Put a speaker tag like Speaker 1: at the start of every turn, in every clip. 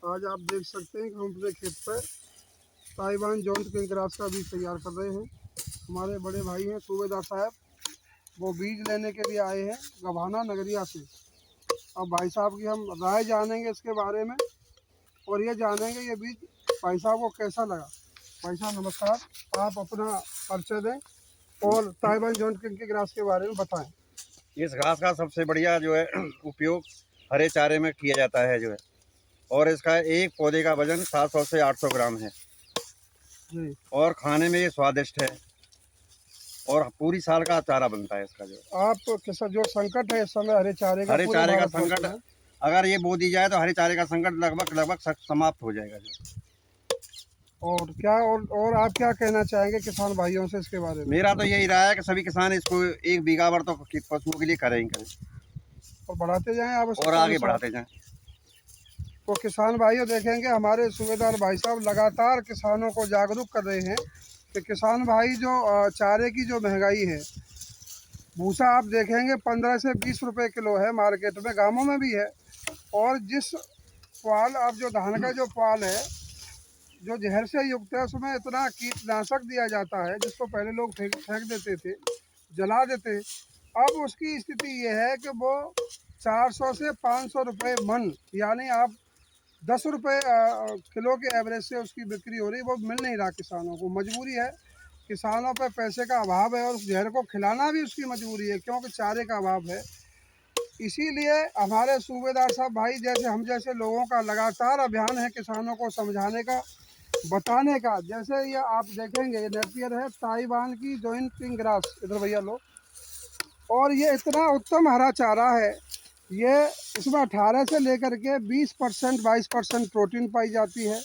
Speaker 1: आज आप देख सकते हैं कि हम अपने खेत पर ताइवान जॉइंट किंग ग्रास का बीज तैयार कर रहे हैं। हमारे बड़े भाई हैं सूबेदार साहब, वो बीज लेने के लिए आए हैं गभाना नगरिया से। अब भाई साहब की हम राय जानेंगे इसके बारे में और ये जानेंगे ये बीज भाई साहब को कैसा लगा। भाई साहब नमस्कार, आप अपना परिचय दें और ताइवान जॉइंट किंग के ग्रास के बारे में बताएं।
Speaker 2: इस घास का सबसे बढ़िया जो है उपयोग हरे चारे में किया जाता है जो है, और इसका एक पौधे का वजन 700 से 800 ग्राम है
Speaker 1: जी।
Speaker 2: और खाने में ये स्वादिष्ट है और पूरी साल का चारा बनता है इसका। जो
Speaker 1: आप किसा जो संकट है इस समय हरे चारे का
Speaker 2: संकट अगर ये बो दी जाए तो हरे चारे का संकट लगभग समाप्त हो जाएगा जो।
Speaker 1: और क्या और आप क्या कहना चाहेंगे किसान भाइयों से इसके बारे में?
Speaker 2: मेरा तो यही राय है कि सभी किसान इसको 1 बीघा भर तो पशुओं के लिए करें
Speaker 1: और बढ़ाते जाएं आप
Speaker 2: और आगे बढ़ाते जाएं।
Speaker 1: तो किसान भाइयों देखेंगे हमारे सूबेदार भाई साहब लगातार किसानों को जागरूक कर रहे हैं कि किसान भाई जो चारे की जो महंगाई है, भूसा आप देखेंगे 15 से 20 रुपए किलो है मार्केट में, गांवों में भी है। और जिस पुआल आप जो धान का जो पुआल है जो जहर से युक्त है, उसमें इतना कीटनाशक दिया जाता है जिसको पहले लोग फेंक देते थे, जला देते। अब उसकी स्थिति ये है कि वो 400 से 500 रुपये मन, यानी आप 10 रुपये किलो के एवरेज से उसकी बिक्री हो रही, वो मिल नहीं रहा किसानों को। मजबूरी है, किसानों पे पैसे का अभाव है और उस जहर को खिलाना भी उसकी मजबूरी है क्योंकि चारे का अभाव है। इसीलिए हमारे सूबेदार साहब भाई जैसे हम जैसे लोगों का लगातार अभियान है किसानों को समझाने का, बताने का। जैसे ये आप देखेंगे ये नेपियर है ताइवान की जॉइंट किंग ग्रास, इधर भैया लो। और ये इतना उत्तम हरा चारा है, ये इसमें 18 से लेकर के 20% 22% प्रोटीन पाई जाती है।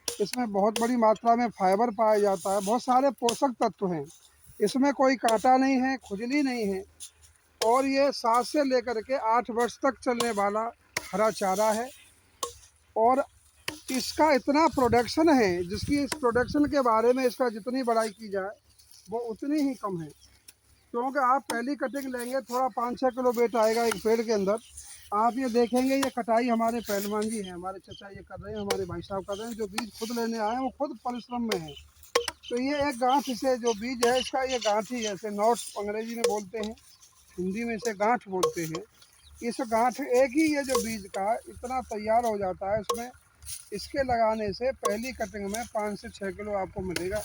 Speaker 1: इसमें बहुत बड़ी मात्रा में फाइबर पाया जाता है, बहुत सारे पोषक तत्व हैं। इसमें कोई कांटा नहीं है, खुजली नहीं है। और ये 7 से लेकर के 8 वर्ष तक चलने वाला हरा चारा है। और इसका इतना प्रोडक्शन है जिसकी इस प्रोडक्शन के बारे में इसका जितनी बड़ाई की जाए वो उतनी ही कम है। क्योंकि आप पहली कटिंग लेंगे थोड़ा 5-6 किलो वेट आएगा एक पेड़ के अंदर। आप ये देखेंगे ये कटाई हमारे पहलवान जी हैं, हमारे चचा ये कर रहे हैं, हमारे भाई साहब कर रहे हैं। जो बीज खुद लेने आए हैं वो खुद परिश्रम में है। तो ये एक गांठ से जो बीज है इसका ये गांठ ही है, जैसे नॉट अंग्रेजी में बोलते हैं, हिंदी में इसे गांठ बोलते हैं। इस गांठ एक ही ये जो बीज का इतना तैयार हो जाता है, इसमें इसके लगाने से पहली कटिंग में 5 से 6 किलो आपको मिलेगा।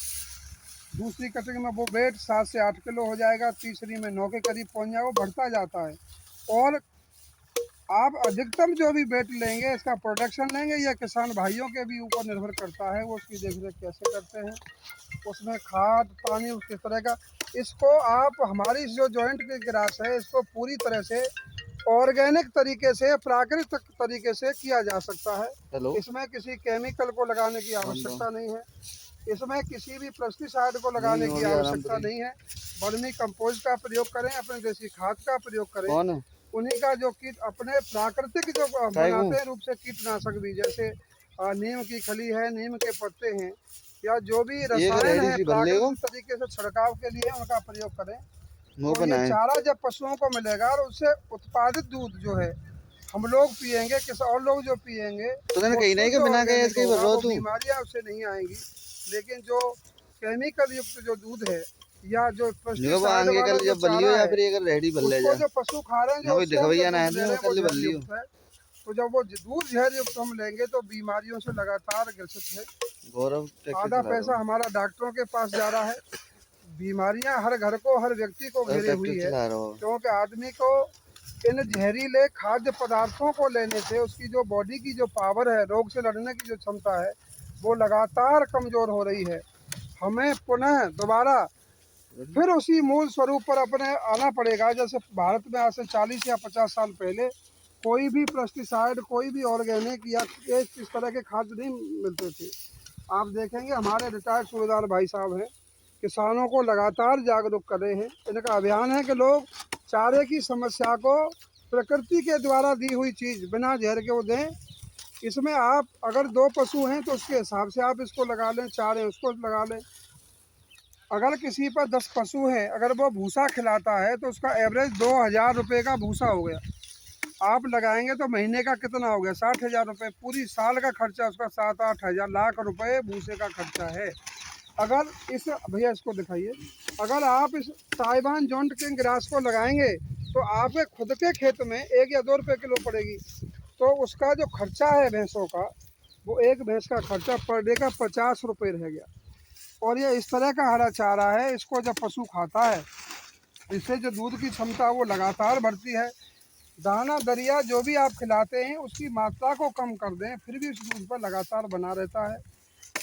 Speaker 1: दूसरी कटिंग में वो वेट 7 से 8 किलो हो जाएगा, तीसरी में 9 के करीब पहुंच जाएगा, वो बढ़ता जाता है। और आप अधिकतम जो भी वेट लेंगे इसका प्रोडक्शन लेंगे, यह किसान भाइयों के भी ऊपर निर्भर करता है, वो उसकी देखरेख कैसे करते हैं, उसमें खाद पानी उस किस तरह का। इसको आप हमारी जो जॉइंट की ग्रास है इसको पूरी तरह से ऑर्गेनिक तरीके से, प्राकृतिक तरीके से किया जा सकता है। इसमें किसी केमिकल को लगाने की आवश्यकता नहीं है, इसमें किसी भी पेस्टिसाइड को लगाने की आवश्यकता नहीं है। वर्मी कंपोस्ट का प्रयोग करें, अपने देसी खाद का प्रयोग करें, उन्हीं का जो कीट अपने प्राकृतिक जो बनाते हैं रूप से कीटनाशक भी, जैसे नीम की खली है, नीम के पत्ते हैं, या जो भी रसायन है प्राकृतिक तरीके से छिड़काव के लिए उनका प्रयोग करें। तो ये चारा जब पशुओं को मिलेगा और उससे उत्पादित दूध जो है हम लोग पिएंगे, किसी और लोग जो पिएंगे तो बीमारियां उससे नहीं आएंगी। लेकिन जो केमिकल युक्त जो दूध है या जो पेस्टिसाइड वाला जो चारा है, उसको जो पशु खा रहे हैं जो तो जब वो दूध जहर युक्त हम लेंगे तो बीमारियों से लगातार ग्रसित है। आधा पैसा हमारा डॉक्टरों के पास जा रहा है, बीमारियां हर घर को, हर व्यक्ति को घेरे हुई है। क्योंकि आदमी को इन जहरीले खाद्य पदार्थों को लेने से उसकी जो बॉडी की जो पावर है, रोग से लड़ने की जो क्षमता है, वो लगातार कमज़ोर हो रही है। हमें पुनः दोबारा फिर उसी मूल स्वरूप पर अपने आना पड़ेगा। जैसे भारत में आज से 40 या 50 साल पहले कोई भी पेस्टिसाइड, कोई भी ऑर्गेनिक या इस तरह के खाद्य नहीं मिलते थे। आप देखेंगे हमारे रिटायर्ड सूबेदार भाई साहब हैं, किसानों को लगातार जागरूक कर रहे हैं। इनका अभियान है कि लोग चारे की समस्या को प्रकृति के द्वारा दी हुई चीज़ बिना जहर के वो दें। इसमें आप अगर 2 पशु हैं तो उसके हिसाब से आप इसको लगा लें, 4 हैं उसको लगा लें। अगर किसी पर 10 पशु हैं, अगर वो भूसा खिलाता है तो उसका एवरेज 2000 रुपये का भूसा हो गया। आप लगाएंगे तो महीने का कितना हो गया 60,000 रुपये, पूरी साल का खर्चा उसका 7-8 हज़ार लाख रुपए भूसे का खर्चा है। अगर इस भैया इसको दिखाइए, अगर आप इस ताइवान जॉइंट किंग ग्रास को लगाएंगे तो आपके खुद के खेत में 1 या 2 रुपये किलो पड़ेगी। तो उसका जो खर्चा है भैंसों का, वो एक भैंस का खर्चा पर डे का 50 रुपये रह गया। और ये इस तरह का हरा चारा है, इसको जब पशु खाता है इससे जो दूध की क्षमता वो लगातार बढ़ती है। दाना दरिया जो भी आप खिलाते हैं उसकी मात्रा को कम कर दें, फिर भी उस दूध पर लगातार बना रहता है।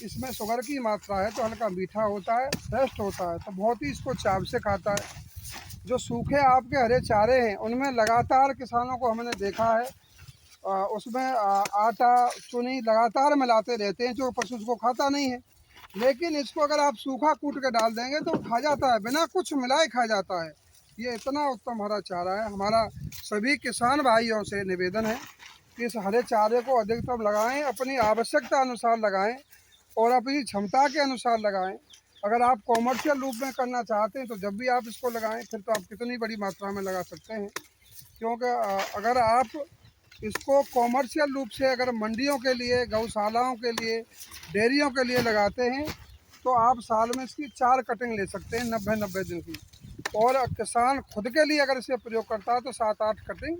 Speaker 1: इसमें शुगर की मात्रा है तो हल्का मीठा होता है, टेस्ट होता है, तो बहुत ही इसको चाव से खाता है। जो सूखे आपके हरे चारे हैं उनमें लगातार किसानों को हमने देखा है उसमें आटा चुनी लगातार मिलाते रहते हैं, जो पशु उसको खाता नहीं है। लेकिन इसको अगर आप सूखा कूट के डाल देंगे तो खा जाता है, बिना कुछ मिलाए खा जाता है। ये इतना उत्तम हरा चारा है। हमारा सभी किसान भाइयों से निवेदन है कि इस हरे चारे को अधिकतम लगाएं, अपनी आवश्यकता अनुसार लगाएं और अपनी क्षमता के अनुसार लगाएं। अगर आप कॉमर्शियल रूप में करना चाहते हैं तो जब भी आप इसको लगाएं फिर तो आप कितनी बड़ी मात्रा में लगा सकते हैं, क्योंकि अगर आप इसको कॉमर्शियल रूप से अगर मंडियों के लिए, गौशालाओं के लिए, डेयरियों के लिए लगाते हैं तो आप साल में इसकी 4 कटिंग ले सकते हैं 90-90 दिन की। और किसान खुद के लिए अगर इसे प्रयोग करता है तो 7-8 कटिंग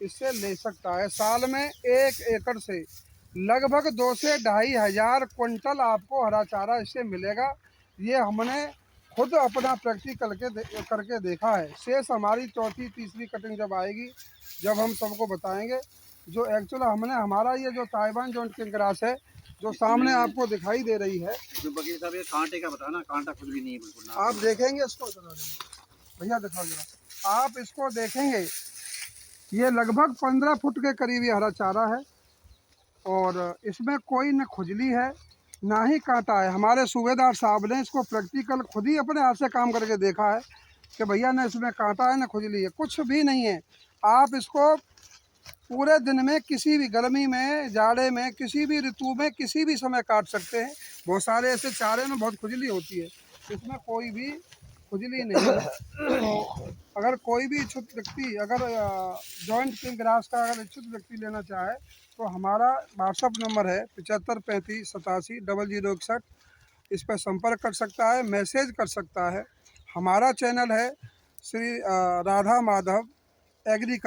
Speaker 1: इससे ले सकता है। साल में 1 एकड़ से लगभग 2 से 2.5 हज़ार क्विंटल आपको हरा चारा इससे मिलेगा। ये हमने खुद अपना प्रैक्टिकल करके देखा है। शेष हमारी चौथी तीसरी कटिंग जब आएगी, जब हम सबको बताएंगे। जो एक्चुअल हमने हमारा ये जो ताइवान जॉइंट किंग ग्रास है जो सामने आपको दिखाई दे रही है,
Speaker 2: जो बकीर साहब ये कांटे का बताना, कांटा कुछ भी नहीं है बिल्कुल ना।
Speaker 1: आप देखेंगे इसको, भैया दिखाओ जरा, आप इसको देखेंगे ये लगभग 15 फुट के करीब ये हरा चारा है और इसमें कोई न खुजली है ना ही कांटा है। हमारे सूबेदार साहब ने इसको प्रैक्टिकल खुद ही अपने हाथ से काम करके देखा है कि भैया न इसमें कांटा है न खुजली है, कुछ भी नहीं है। आप इसको पूरे दिन में किसी भी गर्मी में, जाड़े में, किसी भी ऋतु में, किसी भी समय काट सकते हैं। बहुत सारे ऐसे चारे में बहुत खुजली होती है, इसमें कोई भी खुजली नहीं है। तो अगर कोई भी इच्छुक व्यक्ति अगर जॉइंट किंग ग्रास का अगर इच्छुक व्यक्ति लेना चाहे तो हमारा व्हाट्सअप नंबर है 7535870061। इस पर संपर्क कर सकता है, मैसेज कर सकता है। हमारा चैनल है श्री राधा माधव एग्री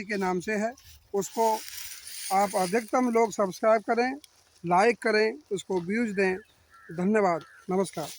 Speaker 1: के नाम से है, उसको आप अधिकतम लोग सब्सक्राइब करें, लाइक करें, उसको व्यूज़ दें। धन्यवाद, नमस्कार।